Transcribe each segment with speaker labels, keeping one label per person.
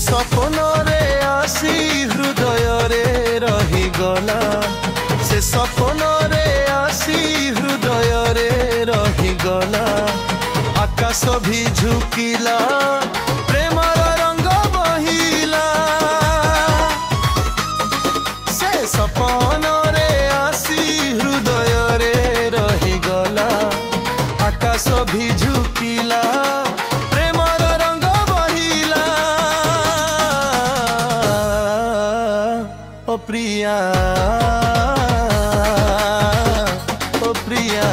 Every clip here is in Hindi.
Speaker 1: सपन रे आसी हृदय रे रहीगला से सपन रे आसी हृदय रे रहीगला आकाश भी झुकिला प्रेमर रंग बहिला से सपन रे आसी हृदय रे रहीगला आकाश भी झुकिला प्रेमर रंग बहिला ओ प्रिया ओ प्रिया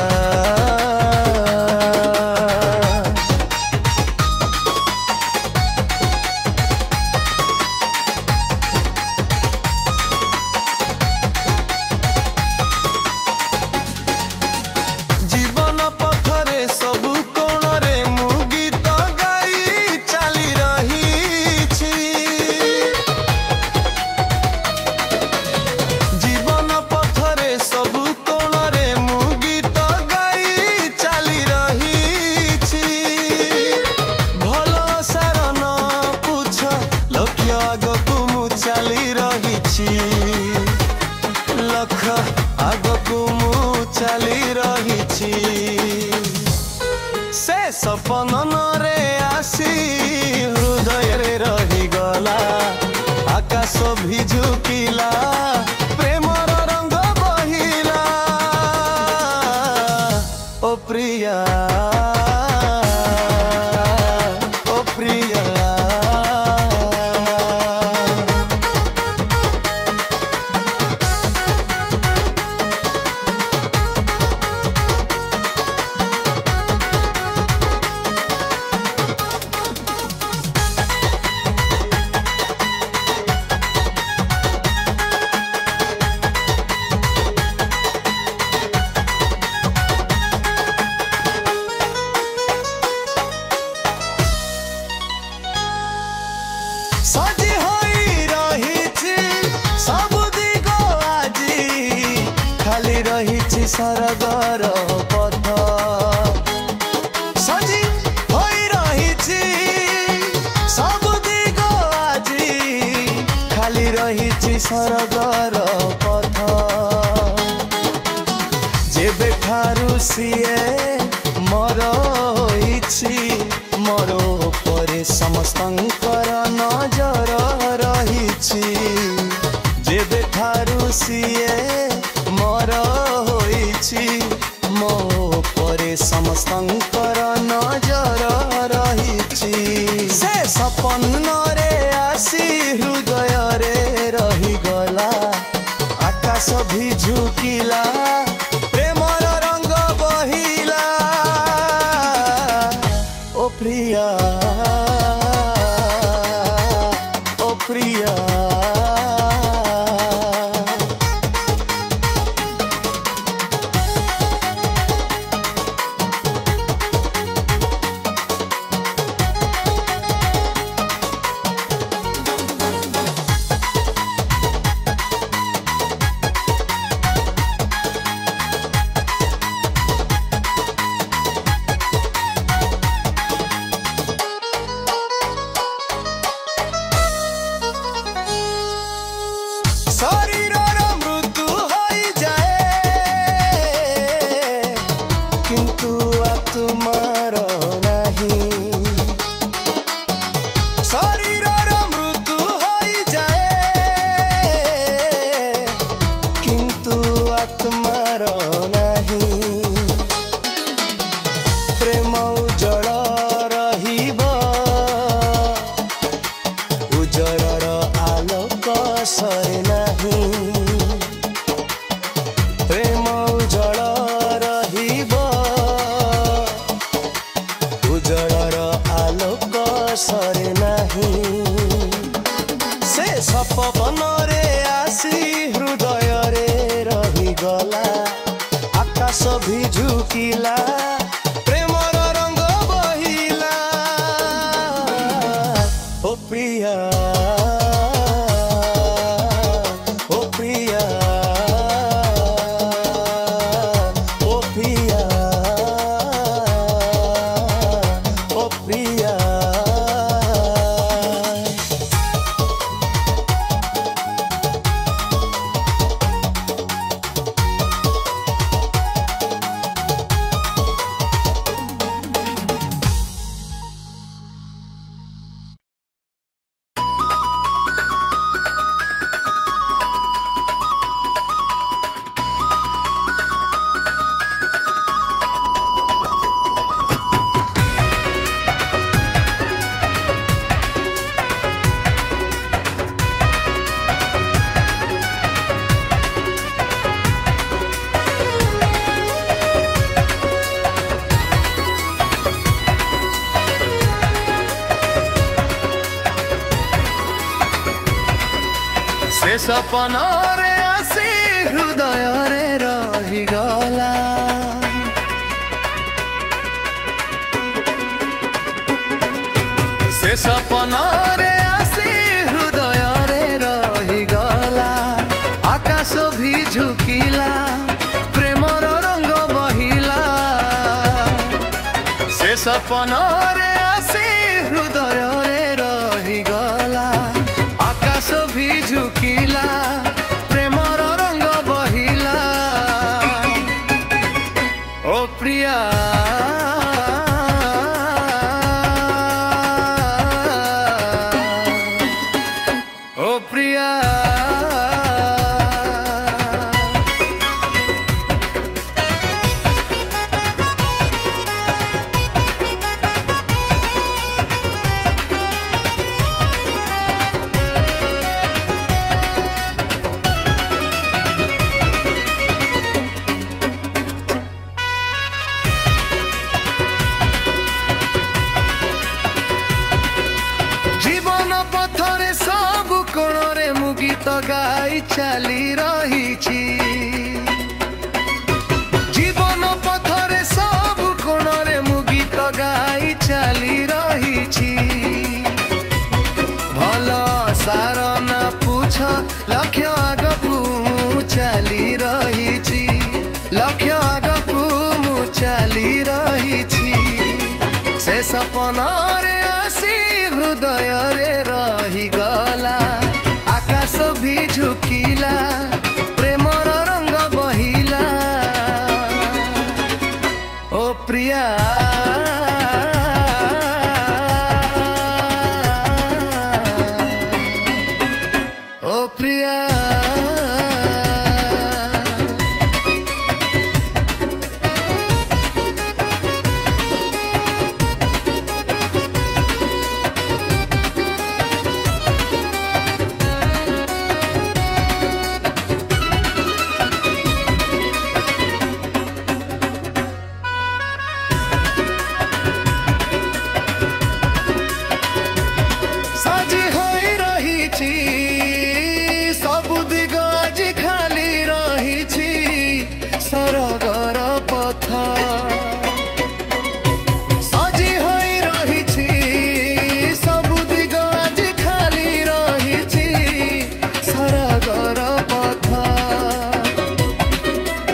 Speaker 1: जीवन पथरे सबु कोणरे मु गीत गाई चली रही जीवन पथरे सबु कोणरे मु गीत गाई चली रही भल सार न पूछ लक्ष्य आगकू मु चली रही लक्ष्य आगकू मु चली रही से सपन रे आसी हृदय रे रहीगला आकाश भी झुकिला प्रेमर रंग बहिला ओ प्रिया ओ प्रिया सजी होई रही सब दिग आजी खाली रही सरगर पथ सजी होई रही सब दिग आजी खाली रही सरगर पथ जेबे ठारू सीए मोर होइछि मोर परे समस्तंकर नजर रहिछि जेबे ठारू सीए मोर होइछि मो परे समस्तंकर नजर रहिछि से सपन रे आसी हृदय रे रहीगला आकाश भी झुकिला प्रेमर रंग बहिला ओ प्रिया ओ प्रिया शरीरर मृत्यु होई जाए किंतु आत्मार नहीं शरीरर मृत्यु होई जाए किंतु आत्मार नहीं प्रेम उज्जल रहिब उज्जलर आलोक सरे नहीं प्रेम उज्जल रहिब उज्जलर आलोक सरे नहीं से सपन रे आसी हृदय रे रहीगला आकाश भी झुकिला प्रेमर रंग बहिला ओ प्रिया ओ प्रिया ओ प्रिया ओ प्रिया सपनारे आसी हृदय रे रहीगला से सपनारे आसी हृदय रे रहीगला आकाश भी झुकिला प्रेमर रंग बहिला से सपनारे आसी हृदय रे रहीगला आकाश भी झुकिला प्रेमर रंग बहिला ओ प्रिया ओ प्रिया गीत गाई चली रही जीवन पथरे सब कोण रे मु गीत गाई चली रही भल सार ना पूछ लक्ष्य आगकू चली रही लक्ष्य आगकू मु चली रही से सपना रे आसी हृदय रे रहीगला आकाश भी झुकिला प्रेमर रंग बहिला ओ प्रिया ओ प्रिया सबु दिग आज खाली रही सरगर पथ सजी होई रही सबु दिग आज खाली रही सरगर पथ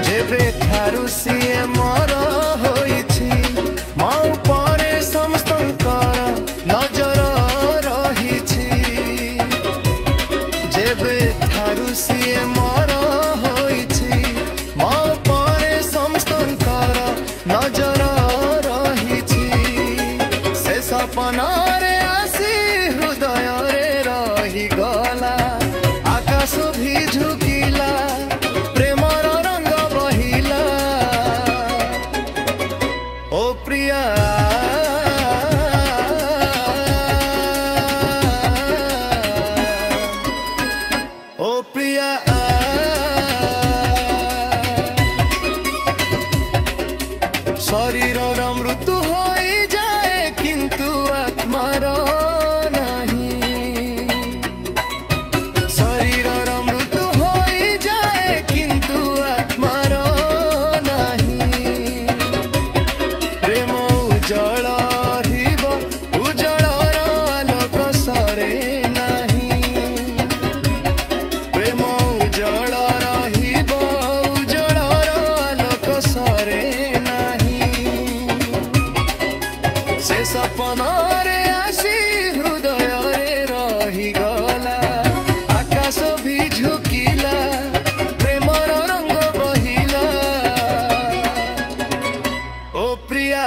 Speaker 1: जेबे ठारू सीए मोर होइछि मो परे समस्तंकर नजर सीए मोर होइछि मो परे समस्तंकर नजर रहिछि से सपना रे आसी हृदय रे रहीगला आकाश भी झुकिला प्रेमर रंग बहिला ओ प्रिया ओ प्रिया शरीर मृत्यु हो जाए किंतु आत्मार नहीं शरीर मृत्यु हो जाए किंतु आत्मार नहीं प्रेम उज्जवल उज्जवल आलोक सरे से सपना रे आसी हृदय रे रहीगला आकाश भी झुकिला प्रेमर रंग बहिला ओ प्रिया।